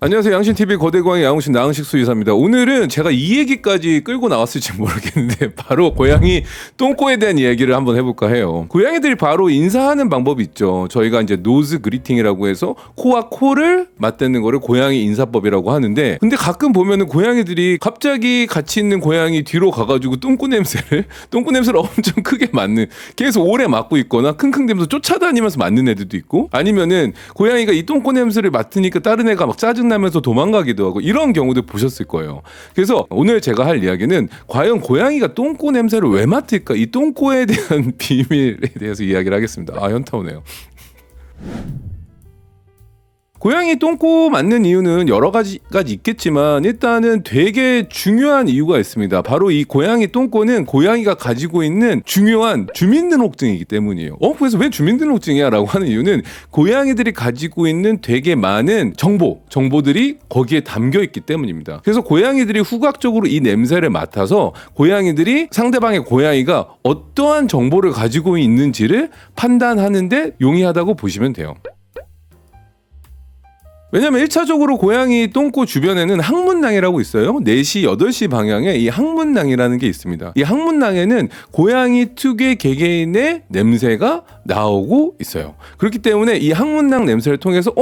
안녕하세요. 양신TV 거대고양이 양홍신 나흥식 수의사입니다. 오늘은 제가 이 얘기까지 끌고 나왔을지 모르겠는데 바로 고양이 똥꼬에 대한 이야기를 한번 해볼까 해요. 고양이들이 바로 인사하는 방법이 있죠. 저희가 이제 노즈 그리팅이라고 해서 코와 코를 맞대는 거를 고양이 인사법이라고 하는데, 근데 가끔 보면은 고양이들이 갑자기 같이 있는 고양이 뒤로 가가지고 똥꼬 냄새를 엄청 크게 맡는, 계속 오래 맡고 있거나 킁킁대면서 쫓아다니면서 맡는 애들도 있고, 아니면은 고양이가 이 똥꼬 냄새를 맡으니까 다른 애가 막 짜증나면서 도망가기도 하고, 이런 경우도 보셨을 거예요. 그래서 오늘 제가 할 이야기는 과연 고양이가 똥꼬 냄새를 왜 맡을까, 이 똥꼬에 대한 비밀에 대해서 이야기를 하겠습니다. 아, 현타 오네요. 고양이 똥꼬 맡는 이유는 여러 가지가 있겠지만 일단은 되게 중요한 이유가 있습니다. 바로 이 고양이 똥꼬는 고양이가 가지고 있는 중요한 주민등록증이기 때문이에요. 그래서 왜 주민등록증이야? 라고 하는 이유는 고양이들이 가지고 있는 되게 많은 정보들이 거기에 담겨 있기 때문입니다. 그래서 고양이들이 후각적으로 이 냄새를 맡아서 고양이들이 상대방의 고양이가 어떠한 정보를 가지고 있는지를 판단하는데 용이하다고 보시면 돼요. 왜냐면 1차적으로 고양이 똥꼬 주변에는 항문낭이라고 있어요. 4시, 8시 방향에 이 항문낭이라는 게 있습니다. 이 항문낭에는 고양이 특유의 개개인의 냄새가 나오고 있어요. 그렇기 때문에 이 항문낭 냄새를 통해서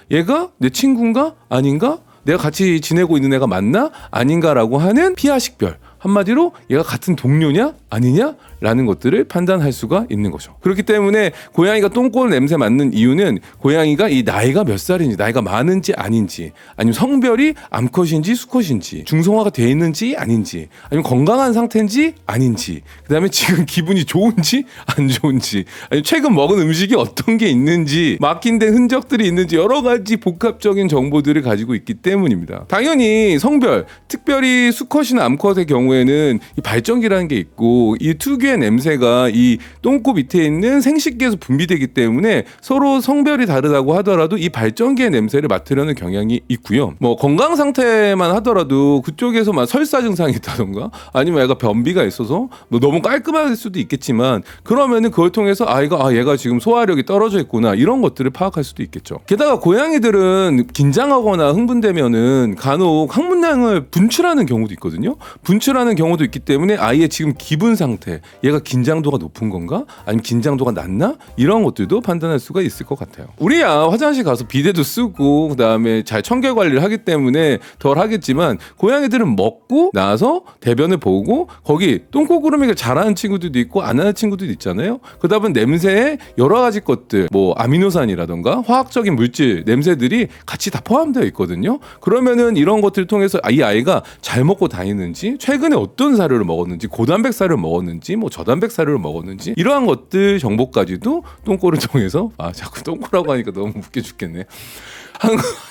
얘가 내 친구인가? 아닌가? 내가 같이 지내고 있는 애가 맞나? 아닌가라고 하는 피하식별, 한마디로 얘가 같은 동료냐? 아니냐? 라는 것들을 판단할 수가 있는 거죠. 그렇기 때문에 고양이가 똥꼬 냄새 맡는 이유는 고양이가 이 나이가 몇 살인지, 나이가 많은지 아닌지, 아니면 성별이 암컷인지 수컷인지, 중성화가 돼 있는지 아닌지, 아니면 건강한 상태인지 아닌지, 그 다음에 지금 기분이 좋은지 안 좋은지, 아니면 최근 먹은 음식이 어떤 게 있는지, 맡긴 데 흔적들이 있는지, 여러 가지 복합적인 정보들을 가지고 있기 때문입니다. 당연히 성별, 특별히 수컷이나 암컷의 경우에는 이 발정기라는 게 있고, 이 특유의 냄새가 이 똥꼬 밑에 있는 생식기에서 분비되기 때문에 서로 성별이 다르다고 하더라도 이 발정기의 냄새를 맡으려는 경향이 있고요. 뭐 건강 상태만 하더라도 그쪽에서 막 설사 증상이 있다던가, 아니면 애가 변비가 있어서 뭐 너무 깔끔할 수도 있겠지만, 그러면은 그걸 통해서 얘가 지금 소화력이 떨어져 있구나, 이런 것들을 파악할 수도 있겠죠. 게다가 고양이들은 긴장하거나 흥분되면은 간혹 항문낭을 분출하는 경우도 있거든요. 분출하는 경우도 있기 때문에 아이의 지금 기분 상태, 얘가 긴장도가 높은 건가? 아니면 긴장도가 낮나? 이런 것들도 판단할 수가 있을 것 같아요. 우리야 화장실 가서 비데도 쓰고 그 다음에 잘 청결 관리를 하기 때문에 덜 하겠지만, 고양이들은 먹고 나서 대변을 보고 거기 똥꼬 구르미를 잘하는 친구들도 있고 안 하는 친구들도 있잖아요. 그러다 보면 냄새에 여러 가지 것들, 뭐 아미노산이라던가 화학적인 물질, 냄새들이 같이 다 포함되어 있거든요. 그러면은 이런 것들을 통해서 이 아이가 잘 먹고 다니는지, 최근에 어떤 사료를 먹었는지, 고단백 사료를 먹었는지, 뭐 저단백 사료를 먹었는지, 이러한 것들 정보까지도 똥꼬를 통해서, 자꾸 똥꼬라고 하니까 너무 웃겨 죽겠네.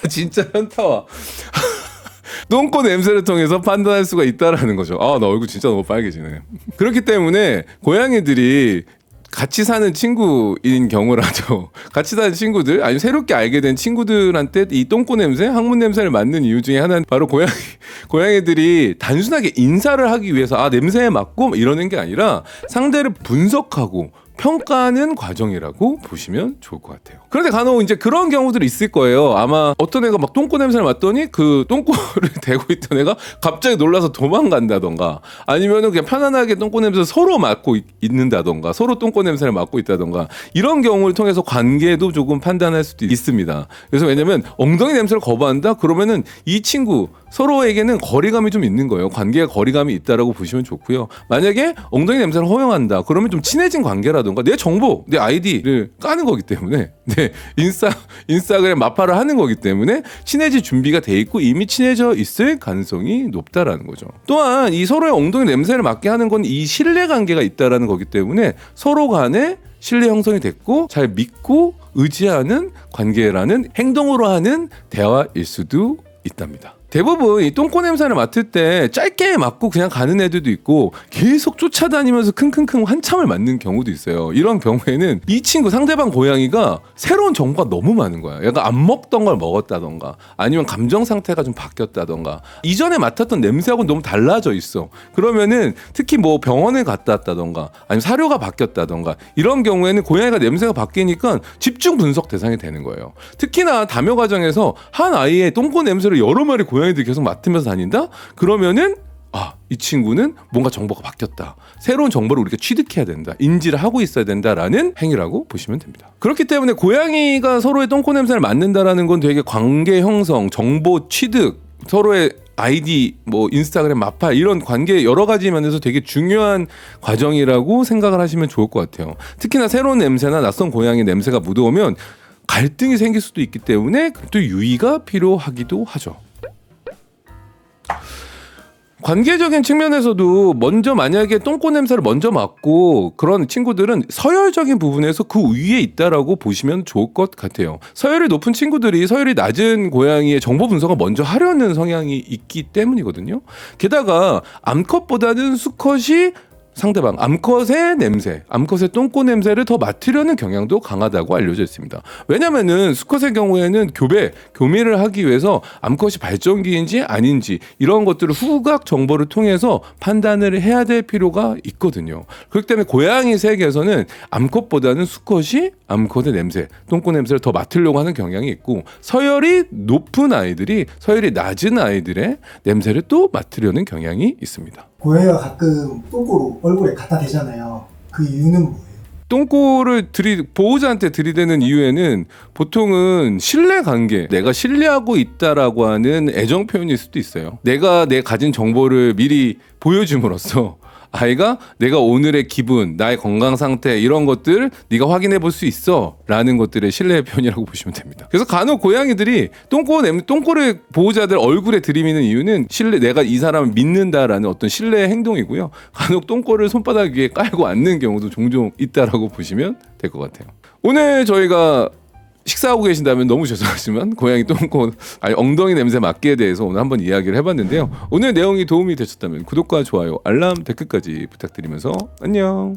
진짜 현타와. 똥꼬 냄새를 통해서 판단할 수가 있다라는 거죠. 나 얼굴 진짜 너무 빨개지네. 그렇기 때문에 고양이들이 같이 사는 친구인 경우라도 같이 사는 친구들, 아니면 새롭게 알게 된 친구들한테 이 똥꼬 냄새, 항문 냄새를 맡는 이유 중에 하나는 바로 고양이들이 단순하게 인사를 하기 위해서 냄새에 맡고 이러는 게 아니라 상대를 분석하고 평가하는 과정이라고 보시면 좋을 것 같아요. 그런데 간혹 이제 그런 경우들이 있을 거예요. 아마 어떤 애가 막 똥꼬 냄새를 맡더니 그 똥꼬를 대고 있던 애가 갑자기 놀라서 도망간다던가, 아니면은 그냥 편안하게 똥꼬 냄새를 서로 맡고 있는다던가, 서로 똥꼬 냄새를 맡고 있다던가, 이런 경우를 통해서 관계도 조금 판단할 수도 있습니다. 그래서 왜냐면 엉덩이 냄새를 거부한다? 그러면은 이 친구 서로에게는 거리감이 좀 있는 거예요. 관계가 거리감이 있다라고 보시면 좋고요. 만약에 엉덩이 냄새를 허용한다, 그러면 좀 친해진 관계라던가, 내 정보, 내 아이디를 까는 거기 때문에, 인스타그램 마파를 하는 거기 때문에 친해질 준비가 돼 있고 이미 친해져 있을 가능성이 높다라는 거죠. 또한 이 서로의 엉덩이 냄새를 맡게 하는 건 이 신뢰 관계가 있다라는 거기 때문에 서로 간에 신뢰 형성이 됐고 잘 믿고 의지하는 관계라는 행동으로 하는 대화일 수도 있답니다. 대부분 이 똥꼬 냄새를 맡을 때 짧게 맡고 그냥 가는 애들도 있고 계속 쫓아다니면서 킁킁킁 한참을 맡는 경우도 있어요. 이런 경우에는 이 친구 상대방 고양이가 새로운 정보가 너무 많은 거야. 얘가 안 먹던 걸 먹었다던가 아니면 감정 상태가 좀 바뀌었다던가 이전에 맡았던 냄새하고는 너무 달라져 있어. 그러면은 특히 뭐 병원에 갔다 왔다던가 아니면 사료가 바뀌었다던가 이런 경우에는 고양이가 냄새가 바뀌니까 집중 분석 대상이 되는 거예요. 특히나 다묘 과정에서 한 아이의 똥꼬 냄새를 여러 마리 고양이들이 계속 맡으면서 다닌다? 그러면은 이 친구는 뭔가 정보가 바뀌었다. 새로운 정보를 우리가 취득해야 된다. 인지를 하고 있어야 된다라는 행위라고 보시면 됩니다. 그렇기 때문에 고양이가 서로의 똥꼬 냄새를 맡는다라는 건 되게 관계 형성, 정보 취득, 서로의 아이디, 뭐 인스타그램 마파 이런 관계 여러 가지 면에서 되게 중요한 과정이라고 생각을 하시면 좋을 것 같아요. 특히나 새로운 냄새나 낯선 고양이 냄새가 묻어오면 갈등이 생길 수도 있기 때문에 또 유의가 필요하기도 하죠. 관계적인 측면에서도 먼저 만약에 똥꼬 냄새를 먼저 맡고 그런 친구들은 서열적인 부분에서 그 위에 있다라고 보시면 좋을 것 같아요. 서열이 높은 친구들이 서열이 낮은 고양이의 정보 분석을 먼저 하려는 성향이 있기 때문이거든요. 게다가 암컷보다는 수컷이 상대방 암컷의 냄새, 암컷의 똥꼬 냄새를 더 맡으려는 경향도 강하다고 알려져 있습니다. 왜냐면은 수컷의 경우에는 교미를 하기 위해서 암컷이 발정기인지 아닌지 이런 것들을 후각 정보를 통해서 판단을 해야 될 필요가 있거든요. 그렇기 때문에 고양이 세계에서는 암컷보다는 수컷이 암컷의 냄새, 똥꼬 냄새를 더 맡으려고 하는 경향이 있고 서열이 높은 아이들이 서열이 낮은 아이들의 냄새를 또 맡으려는 경향이 있습니다. 고양이가 가끔 똥꼬로 얼굴에 갖다 대잖아요. 그 이유는 뭐예요? 똥꼬를 보호자한테 들이대는 이유에는 보통은 신뢰 관계, 내가 신뢰하고 있다라고 하는 애정 표현일 수도 있어요. 내가 내 가진 정보를 미리 보여줌으로써 아이가 내가 오늘의 기분, 나의 건강 상태 이런 것들 네가 확인해 볼 수 있어 라는 것들의 신뢰 표현이라고 보시면 됩니다. 그래서 간혹 고양이들이 똥꼬를 보호자들 얼굴에 들이미는 이유는 내가 이 사람을 믿는다라는 어떤 신뢰의 행동이고요. 간혹 똥꼬를 손바닥 위에 깔고 앉는 경우도 종종 있다라고 보시면 될 것 같아요. 오늘 저희가 식사하고 계신다면 너무 죄송하지만 고양이 똥꼬 엉덩이 냄새 맡기에 대해서 오늘 한번 이야기를 해봤는데요. 오늘 내용이 도움이 되셨다면 구독과 좋아요, 알람, 댓글까지 부탁드리면서 안녕.